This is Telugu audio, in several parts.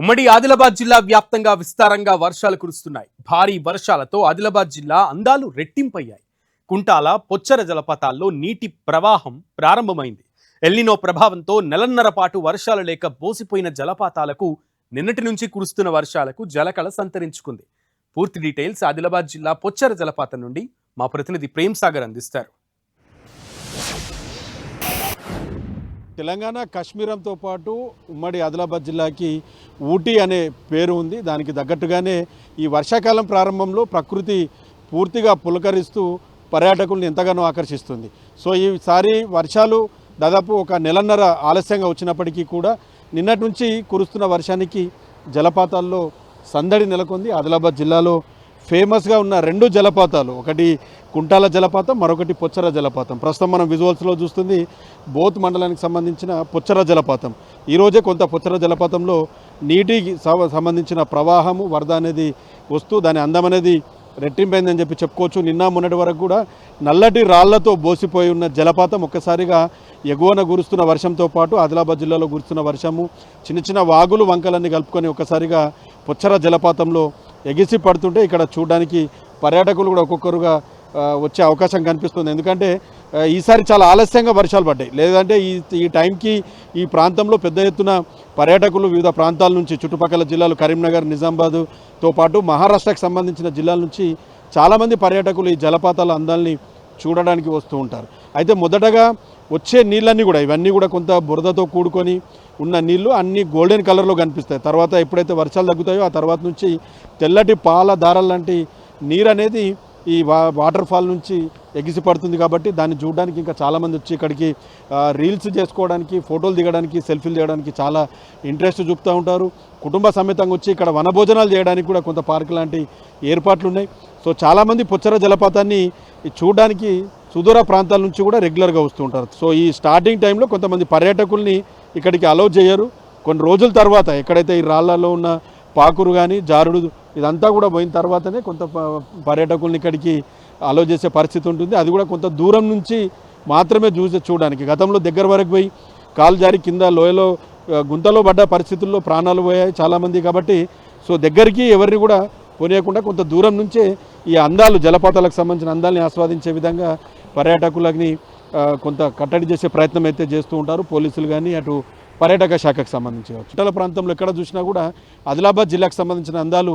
ఉమ్మడి ఆదిలాబాద్ జిల్లా వ్యాప్తంగా విస్తారంగా వర్షాలు కురుస్తున్నాయి. భారీ వర్షాలతో ఆదిలాబాద్ జిల్లా అందాలు రెట్టింపయ్యాయి. కుంటాల పొచ్చర జలపాతాల్లో నీటి ప్రవాహం ప్రారంభమైంది. ఎల్నినో ప్రభావంతో నెలన్నర పాటు వర్షాలు లేక బోసిపోయిన జలపాతాలకు నిన్నటి నుంచి కురుస్తున్న వర్షాలకు జలకళ సంతరించుకుంది. పూర్తి డీటెయిల్స్ ఆదిలాబాద్ జిల్లా పొచ్చర జలపాతం నుండి మా ప్రతినిధి ప్రేమ్ సాగర్ అందిస్తారు. తెలంగాణ కాశ్మీరంతో పాటు ఉమ్మడి ఆదిలాబాద్ జిల్లాకి ఊటీ అనే పేరు ఉంది. దానికి తగ్గట్టుగానే ఈ వర్షాకాలం ప్రారంభంలో ప్రకృతి పూర్తిగా పులకరిస్తూ పర్యాటకులను ఎంతగానో ఆకర్షిస్తుంది. సో ఈసారి వర్షాలు దాదాపు ఒక నెలన్నర ఆలస్యంగా వచ్చినప్పటికీ కూడా నిన్నటి నుంచి కురుస్తున్న వర్షానికి జలపాతాల్లో సందడి నెలకొంది. ఆదిలాబాద్ జిల్లాలో ఫేమస్గా ఉన్న రెండు జలపాతాలు, ఒకటి కుంటాల జలపాతం, మరొకటి పొచ్చర జలపాతం. ప్రస్తుతం మనం విజువల్స్లో చూస్తుంది బోత్ మండలానికి సంబంధించిన పొచ్చర జలపాతం. ఈరోజే కొంత పొచ్చర జలపాతంలో నీటికి సంబంధించిన ప్రవాహము వరద అనేది వస్తూ దాని అందం అనేది రెట్టింపైందని చెప్పుకోవచ్చు. నిన్న మొన్నటి వరకు కూడా నల్లటి రాళ్లతో బోసిపోయి ఉన్న జలపాతం ఒక్కసారిగా ఎగువన కురుస్తున్న వర్షంతో పాటు ఆదిలాబాద్ జిల్లాలో కురుస్తున్న వర్షము చిన్న చిన్న వాగులు వంకలన్నీ కలుపుకొని ఒక్కసారిగా పొచ్చర జలపాతంలో ఎగిసి పడుతుంటే ఇక్కడ చూడడానికి పర్యాటకులు కూడా ఒక్కొక్కరుగా వచ్చే అవకాశం కనిపిస్తుంది. ఎందుకంటే ఈసారి చాలా ఆలస్యంగా వర్షాలు పడ్డాయి. లేదంటే ఈ టైంకి ఈ ప్రాంతంలో పెద్ద ఎత్తున పర్యాటకులు వివిధ ప్రాంతాల నుంచి, చుట్టుపక్కల జిల్లాలు కరీంనగర్, నిజామాబాద్తో పాటు మహారాష్ట్రకు సంబంధించిన జిల్లాల నుంచి చాలామంది పర్యాటకులు ఈ జలపాతాల అందాల్ని చూడడానికి వస్తూ ఉంటారు. అయితే మొదటగా వచ్చే నీళ్ళన్నీ కూడా ఇవన్నీ కూడా కొంత బురదతో కూడుకొని ఉన్న నీళ్లు అన్నీ గోల్డెన్ కలర్లో కనిపిస్తాయి. తర్వాత ఎప్పుడైతే వర్షాలు తగ్గుతాయో ఆ తర్వాత నుంచి తెల్లటి పాల దారాల లాంటి నీరు అనేది ఈ వాటర్ ఫాల్ నుంచి ఎగిసి పడుతుంది. కాబట్టి దాన్ని చూడడానికి ఇంకా చాలామంది వచ్చి ఇక్కడికి రీల్స్ చేసుకోవడానికి, ఫోటోలు దిగడానికి, సెల్ఫీలు దిగడానికి చాలా ఇంట్రెస్ట్ చూపుతూ ఉంటారు. కుటుంబ సమేతంగా వచ్చి ఇక్కడ వనభోజనాలు చేయడానికి కూడా కొంత పార్క్ లాంటి ఏర్పాట్లు ఉన్నాయి. సో చాలామంది పొచ్చర జలపాతాన్ని చూడడానికి సుదూర ప్రాంతాల నుంచి కూడా రెగ్యులర్గా వస్తూ ఉంటారు. సో ఈ స్టార్టింగ్ టైంలో కొంతమంది పర్యాటకుల్ని ఇక్కడికి అలౌ చేయరు. కొన్ని రోజుల తర్వాత ఎక్కడైతే ఈ రాళ్లలో ఉన్న పాకురు కానీ జారుడు ఇదంతా కూడా పోయిన తర్వాతనే కొంత పర్యాటకుల్ని ఇక్కడికి అలౌ చేసే పరిస్థితి ఉంటుంది. అది కూడా కొంత దూరం నుంచి మాత్రమే చూడడానికి. గతంలో దగ్గర వరకు పోయి కాలు జారి కింద లోయలో గుంతలో పడ్డ పరిస్థితుల్లో ప్రాణాలు పోయాయి చాలామంది. కాబట్టి సో దగ్గరికి ఎవరిని కూడా పోనీయకుండా కొంత దూరం నుంచే ఈ అందాలు, జలపాతాలకు సంబంధించిన అందాలని ఆస్వాదించే విధంగా పర్యాటకులని కొంత కట్టడి చేసే ప్రయత్నం అయితే చేస్తూ ఉంటారు పోలీసులు కానీ, అటు పర్యాటక శాఖకు సంబంధించి. చుట్టాల ప్రాంతంలో ఎక్కడ చూసినా కూడా ఆదిలాబాద్ జిల్లాకు సంబంధించిన అందాలు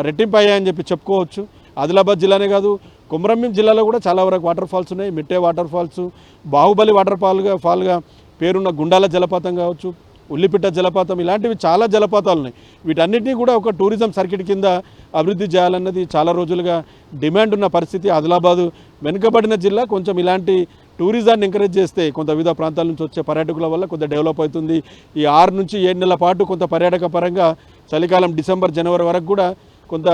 రెట్టింపయ్యాయని చెప్పుకోవచ్చు. ఆదిలాబాద్ జిల్లానే కాదు, కొమరంభీం జిల్లాలో కూడా చాలా వరకు వాటర్ ఫాల్స్ ఉన్నాయి. మిట్టే వాటర్ ఫాల్స్, బాహుబలి వాటర్ ఫాల్గా పేరున్న గుండాల జలపాతం కావచ్చు, ఉల్లిపిట్ట జలపాతం, ఇలాంటివి చాలా జలపాతాలు ఉన్నాయి. వీటన్నిటినీ కూడా ఒక టూరిజం సర్కిట్ కింద అభివృద్ధి చేయాలన్నది చాలా రోజులుగా డిమాండ్ ఉన్న పరిస్థితి. ఆదిలాబాదు వెనుకబడిన జిల్లా, కొంచెం ఇలాంటి టూరిజాన్ని ఎంకరేజ్ చేస్తే కొంత వివిధ ప్రాంతాల నుంచి వచ్చే పర్యాటకుల వల్ల కొంత డెవలప్ అవుతుంది. ఈ 6 నుంచి 7 నెలల పాటు కొంత పర్యాటక పరంగా చలికాలం డిసెంబర్, జనవరి వరకు కూడా కొంత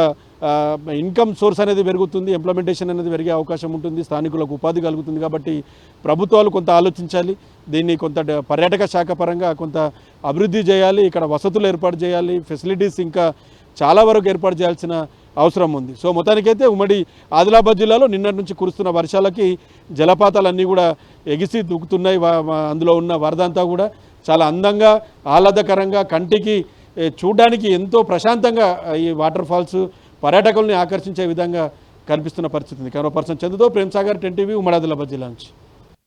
ఇన్కమ్ సోర్స్ అనేది పెరుగుతుంది, ఇంప్లిమెంటేషన్ అనేది పెరిగే అవకాశం ఉంటుంది, స్థానికులకు ఉపాధి కలుగుతుంది. కాబట్టి ప్రభుత్వాలు కొంత ఆలోచించాలి, దీన్ని కొంత పర్యాటక శాఖ పరంగా కొంత అభివృద్ధి చేయాలి, ఇక్కడ వసతులు ఏర్పాటు చేయాలి, ఫెసిలిటీస్ ఇంకా చాలా వరకు ఏర్పాటు చేయాల్సిన అవసరం ఉంది. సో మొత్తానికైతే ఉమ్మడి ఆదిలాబాద్ జిల్లాలో నిన్నటి నుంచి కురుస్తున్న వర్షాలకి జలపాతాలన్నీ కూడా ఎగిసి దూకుతున్నాయి. అందులో ఉన్న వరద అంతా కూడా చాలా అందంగా, ఆహ్లాదకరంగా, కంటికి చూడడానికి ఎంతో ప్రశాంతంగా ఈ వాటర్ ఫాల్స్ పర్యాటకుల్ని ఆకర్షించే విధంగా కనిపిస్తున్న పరిస్థితి ఉంది. కెమెరా పర్సన్ చందుతో ప్రేమ్ సాగర్, 10 టీవీ, ఉమ్మడి ఆదిలాబాద్ జిల్లా నుంచి.